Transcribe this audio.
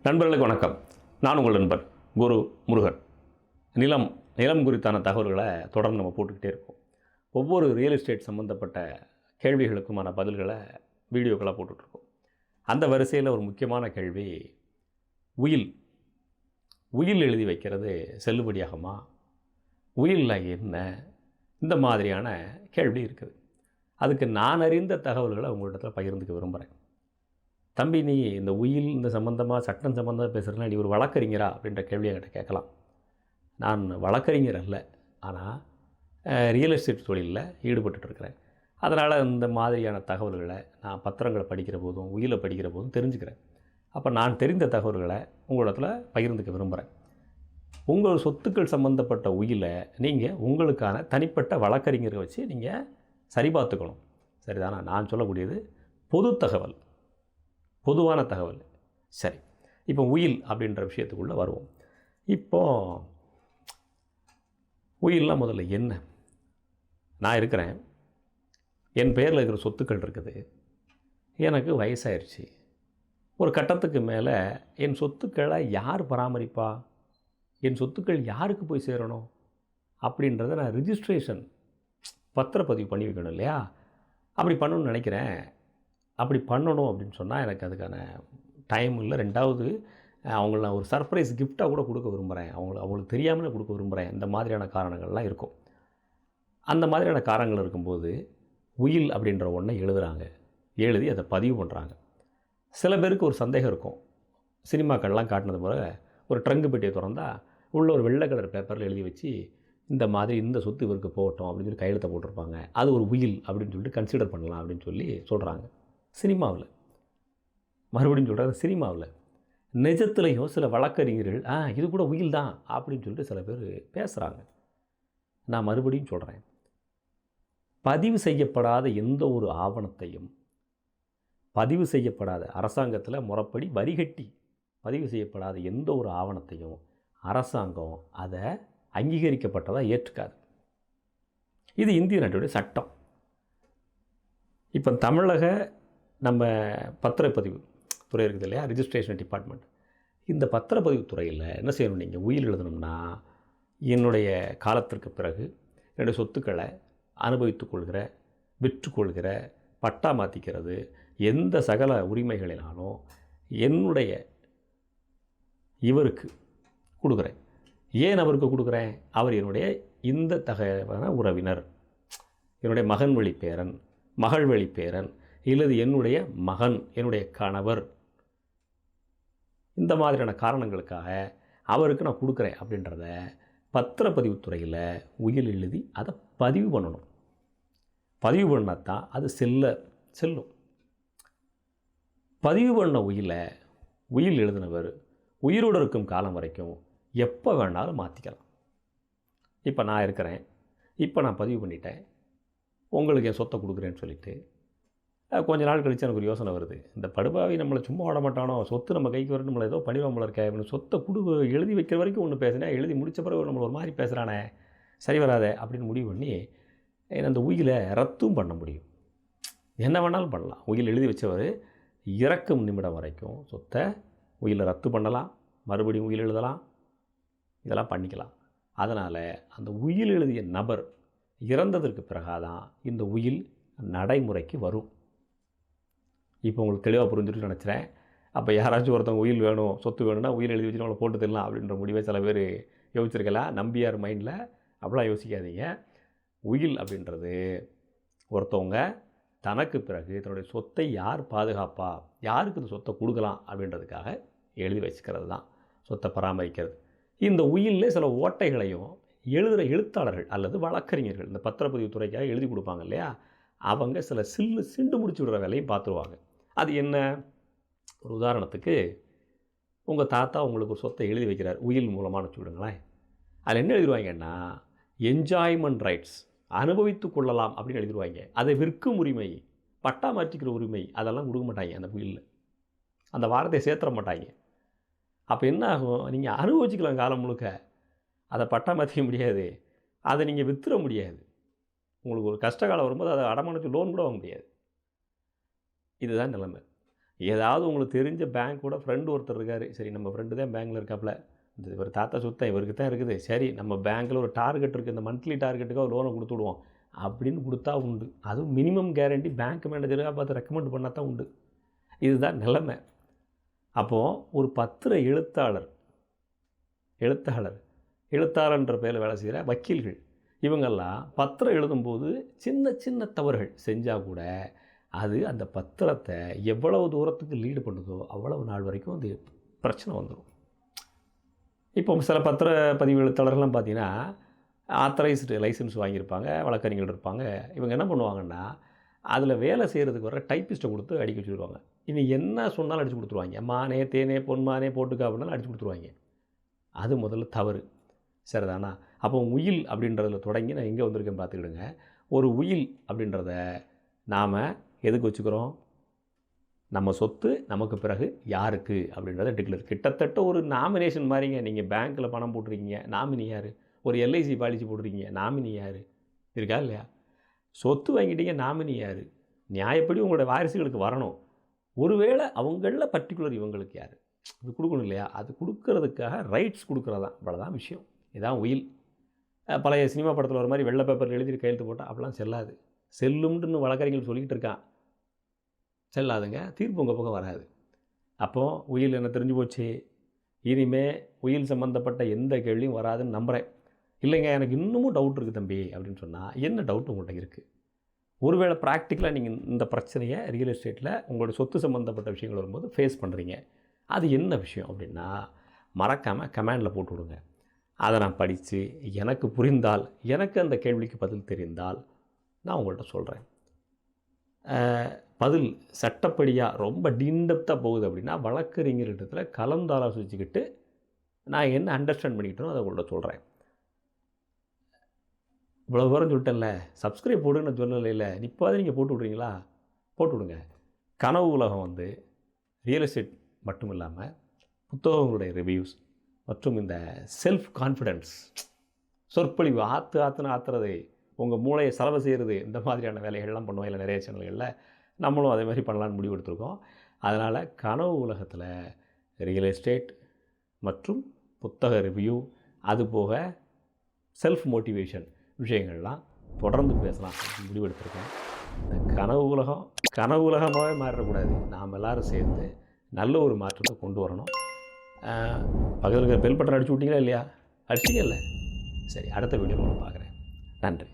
நண்பர்களுக்கு வணக்கம். நான் உங்கள் நண்பர் குரு முருகன். நிலம் குறித்தான தகவல்களை தொடர்ந்து நம்ம போட்டுக்கிட்டே இருக்கோம். ஒவ்வொரு ரியல் எஸ்டேட் சம்மந்தப்பட்ட கேள்விகளுக்குமான பதில்களை வீடியோக்களாக போட்டுட்ருக்கோம். அந்த வரிசையில் ஒரு முக்கியமான கேள்வி, உயில் எழுதி வைக்கிறது செல்லுபடியாகுமா? உயில்னா என்ன? இந்த மாதிரியான கேள்வி இருக்குது. அதுக்கு நான் அறிந்த தகவல்களை உங்களிடத்தில் பகிர்ந்துக்க விரும்புகிறேன். தம்பி, நீ இந்த உயில் இந்த சம்மந்தமாக சட்டம் சம்மந்தமாக பேசுகிறேன்னா நீ ஒரு வழக்கறிஞரா அப்படின்ற கேள்வியை என்கிட்ட கேட்கலாம். நான் வழக்கறிஞர் அல்ல, ஆனால் ரியல் எஸ்டேட் தொழிலில் ஈடுபட்டுருக்கிறேன். அதனால் இந்த மாதிரியான தகவல்களை நான் பத்திரங்களை படிக்கிற போதும் உயிலை படிக்கிற போதும் தெரிஞ்சுக்கிறேன். அப்போ நான் தெரிந்த தகவல்களை உங்களிடத்தில் பகிர்ந்துக்க விரும்புகிறேன். உங்கள் சொத்துக்கள் சம்மந்தப்பட்ட உயிலை நீங்கள் உங்களுக்கான தனிப்பட்ட வழக்கறிஞரை வச்சு நீங்கள் சரிபார்த்துக்கணும். சரிதானா? நான் சொல்லக்கூடியது பொது தகவல், பொதுவான தகவல். சரி, இப்போ உயில் அப்படின்ற விஷயத்துக்குள்ளே வருவோம். இப்போது உயில்லாம் முதல்ல என்ன? நான் இருக்கிறேன், என் பேரில் இருக்கிற சொத்துக்கள் இருக்குது, எனக்கு வயசாயிருச்சு. ஒரு கட்டத்துக்கு மேலே என் சொத்துக்களை யார் பராமரிப்பா, என் சொத்துக்கள் யாருக்கு போய் சேரணும் அப்படின்றத நான் ரிஜிஸ்ட்ரேஷன் பத்திரப்பதிவு பண்ணி வைக்கணும் இல்லையா? அப்படி பண்ணணும்னு நினைக்கிறேன். அப்படி பண்ணணும் அப்படின்னு சொன்னால் எனக்கு அதுக்கான டைம் இல்லை. ரெண்டாவது, அவங்கள நான் ஒரு சர்ப்ரைஸ் கிஃப்டாக கூட கொடுக்க விரும்புகிறேன். அவங்களுக்கு தெரியாமலே கொடுக்க விரும்புகிறேன். இந்த மாதிரியான காரணங்கள்லாம் இருக்கும். அந்த மாதிரியான காரணங்கள் இருக்கும்போது உயில் அப்படின்ற ஒன்றை எழுதி அதை பதிவு பண்ணுறாங்க. சில பேருக்கு ஒரு சந்தேகம் இருக்கும். சினிமாக்கள்லாம் காட்டினது போல ஒரு ட்ரங்கு பெட்டியை திறந்தா உள்ள ஒரு வெள்ளை கலர் பேப்பரில் எழுதி வச்சு இந்த மாதிரி இந்த சொத்து இவருக்கு போகட்டும் அப்படின்னு சொல்லி கையெழுத்தை போட்டிருப்பாங்க. அது ஒரு உயில் அப்படின்னு சொல்லிட்டு கன்சிடர் பண்ணலாம் அப்படின்னு சொல்லி சொல்கிறாங்க. சினிமாவில் மறுபடியும் சொல்கிறாங்க, சினிமாவில் நிஜத்துலேயும் சில வழக்கறிஞர்கள் இது கூட உயில் தான் அப்படின்னு சொல்லிட்டு சில பேர் பேசுகிறாங்க. நான் மறுபடியும் சொல்கிறேன், பதிவு செய்யப்படாத எந்த ஒரு ஆவணத்தையும், பதிவு செய்யப்படாத அரசாங்கத்தில் முறைப்படி வரிகட்டி பதிவு செய்யப்படாத எந்த ஒரு ஆவணத்தையும் அரசாங்கம் அதை அங்கீகரிக்கப்பட்டதாக ஏற்றுக்காது. இது இந்திய நாட்டுடைய சட்டம். இப்போ தமிழக நம்ம பத்திரப்பதிவு துறை இருக்குது இல்லையா, ரிஜிஸ்ட்ரேஷன் டிபார்ட்மெண்ட். இந்த பத்திரப்பதிவு துறையில் என்ன செய்யணும், நீங்கள் உயில் எழுதணும்னா என்னுடைய காலத்திற்கு பிறகு என்னுடைய சொத்துக்களை அனுபவித்துக் கொள்கிற, விற்றுக்கொள்கிற, பட்டா மாற்றிக்கிறது, எந்த சகல உரிமைகளினாலும் என்னுடைய இவருக்கு கொடுக்குறேன். ஏன் அவருக்கு கொடுக்குறேன்? அவர் என்னுடைய இந்த தகவலான உறவினர், என்னுடைய மகன் வழி பேரன், மகள் வழி பேரன், இல்லது என்னுடைய மகன், என்னுடைய கணவர், இந்த மாதிரியான காரணங்களுக்காக அவருக்கு நான் கொடுக்குறேன் அப்படின்றத பத்திரப்பதிவுத்துறையில் உயில் எழுதி அதை பதிவு பண்ணணும். பதிவு பண்ணால் தான் அது செல்லும். பதிவு பண்ண உயில் எழுதினவர் உயிரோடு இருக்கும் காலம் வரைக்கும் எப்போ வேணாலும் மாற்றிக்கலாம். இப்போ நான் இருக்கிறேன், இப்போ நான் பதிவு பண்ணிட்டேன், உங்களுக்கு என் சொத்தை கொடுக்குறேன்னு சொல்லிவிட்டு கொஞ்ச நாள் கழித்து எனக்கு ஒரு யோசனை வருது, இந்த படுபாவி நம்மளை சும்மா விட மாட்டானோ, சொத்து நம்ம கைக்கு வரணும், நம்மளை ஏதோ பண்ணிடுவோம்ல இருக்கேன், இவனு சொத்தை எழுதி வைக்கிற வரைக்கும் ஒன்று பேசினேன், எழுதி முடித்த பிறகு நம்மளை ஒரு மாதிரி பேசுகிறானே, சரி வராதே அப்படின்னு முடிவு பண்ணி அந்த உயிலை ரத்தும் பண்ண முடியும். என்ன வேணாலும் பண்ணலாம். உயில் எழுதி வச்சவர் இறக்கும் நிமிடம் வரைக்கும் சொத்தை உயிலை ரத்து பண்ணலாம், மறுபடியும் உயில் எழுதலாம், இதெல்லாம் பண்ணிக்கலாம். அதனால் அந்த உயில் எழுதிய நபர் இறந்ததற்கு பிறகாதான் இந்த உயில் நடைமுறைக்கு வரும். இப்போ உங்களுக்கு தெளிவாக புரிஞ்சுட்டு நினச்சிறேன். அப்போ யாராச்சும் ஒருத்தவங்க உயில் வேணும், சொத்து வேணும்னா உயில் எழுதி வச்சு நம்மளை போட்டு தரலாம் அப்படின்ற முடிவை சில பேர் யோசிச்சிருக்கலாம். நம்பியார் மைண்டில் அப்படிலாம் யோசிக்காதீங்க. உயில் அப்படின்றது ஒருத்தவங்க தனக்கு பிறகு தன்னுடைய சொத்தை யார் பாதுகாப்பா, யாருக்கு இந்த சொத்தை கொடுக்கலாம் அப்படின்றதுக்காக எழுதி வச்சுக்கிறது தான் சொத்தை பராமரிக்கிறது. இந்த உயிலில் சில ஓட்டைகளையும் எழுதுகிற எழுத்தாளர்கள் அல்லது வழக்கறிஞர்கள் இந்த பத்திரப்பதிவு துறைக்காக எழுதி கொடுப்பாங்க இல்லையா, அவங்க சில சிண்டு முடிச்சு விடுற வேலையும் பார்த்துருவாங்க. அது என்ன? ஒரு உதாரணத்துக்கு, உங்கள் தாத்தா உங்களுக்கு ஒரு சொத்தை எழுதி வைக்கிறார் உயில் மூலமானு வச்சுவிடுங்களேன். அதில் என்ன எழுதிடுவாங்கன்னா, என்ஜாய்மெண்ட் ரைட்ஸ், அனுபவித்து கொள்ளலாம் அப்படின்னு எழுதிடுவாங்க. அதை விற்கும் உரிமை, பட்டா மாற்றிக்கிற உரிமை, அதெல்லாம் கொடுக்க மாட்டாங்க அந்த உயிலில். அந்த வார்த்தையை சேர்த்துற மாட்டாங்க. அப்போ என்ன ஆகும், நீங்கள் அனுபவிச்சுக்கலாம் காலம் முழுக்க, அதை பட்டா மாற்றிக்க முடியாது, அதை நீங்கள் விற்றுற முடியாது. உங்களுக்கு ஒரு கஷ்ட காலம் வரும்போது அதை அடமானத்து லோன் கூட வாங்க முடியாது. இதுதான் நிலைமை. ஏதாவது உங்களுக்கு தெரிஞ்ச பேங்க்கோட ஃப்ரெண்டு ஒருத்தர் இருக்கார், சரி நம்ம ஃப்ரெண்டு தான் பேங்க்கில் இருக்காப்புல, இந்த இவர் தாத்தா சொத்தை இவருக்கு தான் இருக்குது, சரி நம்ம பேங்க்கில் ஒரு டார்கெட் இருக்குது, இந்த மந்த்லி டார்கெட்டுக்காக லோனை கொடுத்து விடுவோம் அப்படின்னு கொடுத்தா உண்டு. அதுவும் மினிமம் கேரண்டி பேங்க் மேனேஜராக பார்த்து ரெக்கமெண்ட் பண்ணால் தான் உண்டு. இதுதான் நிலைமை. அப்போது ஒரு பத்திர எழுத்தாளர்ன்ற பேரில் வேலை செய்கிற வக்கீல்கள் இவங்கெல்லாம் பத்திரம் எழுதும்போது சின்ன சின்ன தவறுகள் செஞ்சால் கூட அது அந்த பத்திரத்தை எவ்வளவு தூரத்துக்கு லீடு பண்ணுதோ அவ்வளவு நாள் வரைக்கும் அது பிரச்சனை வந்துடும். இப்போ சில பத்திர பதிவு எழுத்தாளர்கள்லாம் பார்த்தீங்கன்னா ஆத்தரைஸ்டு லைசன்ஸ் வாங்கியிருப்பாங்க, வழக்கறிஞர்கள் இருப்பாங்க. இவங்க என்ன பண்ணுவாங்கன்னா அதில் வேலை செய்கிறதுக்கு வர டைப்பிஸ்ட்டை கொடுத்து அடிக்க வச்சுருவாங்க. இனி என்ன சொன்னாலும் அடித்து கொடுத்துருவாங்க. மானே தேனே பொன்மானே போட்டுக்கா அப்படின்னாலும் அடித்து கொடுத்துருவாங்க. அது முதல்ல தவறு. சரிதானா? அப்போ உயில் அப்படின்றதில் தொடங்கி நான் எங்கே வந்திருக்கேன் பார்த்துக்கிடுங்க. ஒரு உயில் அப்படின்றத நாம் எதுக்கு வச்சுக்கிறோம்? நம்ம சொத்து நமக்கு பிறகு யாருக்கு அப்படின்றத டிக்ளேர். கிட்டத்தட்ட ஒரு நாமினேஷன் மாதிரிங்க. நீங்கள் பேங்க்கில் பணம் போட்டிருக்கீங்க, நாமினி யார்? ஒரு எல்ஐசி பாலிசி போட்டிருக்கீங்க, நாமினி யார்? இருக்கா இல்லையா? சொத்து வாங்கிட்டீங்க, நாமினி யார்? நியாயப்படி உங்களோட வாரிசுகளுக்கு வரணும். ஒருவேளை அவங்களில் பர்டிகுலர் இவங்களுக்கு யார் அது கொடுக்கணும் இல்லையா? அது கொடுக்கறதுக்காக ரைட்ஸ் கொடுக்குறதான், இவ்வளோதான் விஷயம். இதான் உயில். பழைய சினிமா படத்தில் ஒரு மாதிரி வெள்ளை பேப்பரில் எழுதி கையெழுத்து போட்டால் அப்படிலாம் செல்லாது. செல்லும்னு வழக்கறிஞர்கள் சொல்லிக்கிட்டு இருக்கான். செல்லாதுங்க. தீர்ப்பு உங்கள் பக்கம் வராது. அப்போது உயில் என்ன தெரிஞ்சு போச்சு. இனிமேல் உயில் சம்மந்தப்பட்ட எந்த கேள்வியும் வராதுன்னு நம்புகிறேன். இல்லைங்க எனக்கு இன்னமும் டவுட் இருக்குது தம்பி அப்படின்னு சொன்னால், என்ன டவுட் உங்கள்கிட்ட இருக்குது? ஒருவேளை ப்ராக்டிக்கலாக நீங்கள் இந்த பிரச்சனையை ரியல் எஸ்டேட்டில் உங்களோட சொத்து சம்மந்தப்பட்ட விஷயங்கள் வரும்போது ஃபேஸ் பண்ணுறீங்க, அது என்ன விஷயம் அப்படின்னா மறக்காமல் கமெண்டில் போட்டு விடுங்க. அதை நான் படித்து எனக்கு புரிந்தால், எனக்கு அந்த கேள்விக்கு பதில் தெரிந்தால் நான் உங்கள்கிட்ட சொல்கிறேன். பதில் சட்டப்படியாக ரொம்ப டீன்டெப்த்தாக போகுது அப்படின்னா வழக்கறிஞர்கிட்ட கலந்து ஆலோசிச்சுக்கிட்டு நான் என்ன அண்டர்ஸ்டாண்ட் பண்ணிக்கிட்டோம் அதை உங்கள்கிட்ட சொல்கிறேன். இவ்வளோ தூரம் சொல்லிட்டேன்ல, சப்ஸ்கிரைப் போடுன்னு நான் சொல்லலைல்ல, இப்போது நீங்கள் போட்டு விட்றீங்களா? போட்டு விடுங்க. கனவு உலகம் வந்து ரியல் எஸ்டேட் மட்டும் இல்லாமல் புத்தகங்களுடைய ரிவ்யூஸ் மற்றும் இந்த செல்ஃப் கான்ஃபிடென்ஸ், சொற்பொழிவு ஆற்றுன்னு ஆற்றுறது, உங்கள் மூளையை செலவு செய்கிறது, இந்த மாதிரியான வேலைகள்லாம் பண்ணுவோம் இல்லை நிறைய சேனல்களில். நம்மளும் அதே மாதிரி பண்ணலான்னு முடிவு எடுத்திருக்கோம். அதனால் கனவு உலகத்தில் ரியல் எஸ்டேட் மற்றும் புத்தக ரிவ்யூ, அதுபோக செல்ஃப் மோட்டிவேஷன் விஷயங்கள்லாம் தொடர்ந்து பேசலாம் முடிவெடுத்திருக்கேன். இந்த கனவு உலகமாகவே மாறிடக்கூடாது. நாம் எல்லோரும் சேர்ந்து நல்ல ஒரு மாற்றத்தை கொண்டு வரணும். பக்கத்தில் இருக்கிற பெல் பட்டன் அடிச்சு விட்டிங்களா இல்லையா? அடிச்சிங்கல்ல? சரி, அடுத்த வீடியோவில் பார்க்குறேன். நன்றி.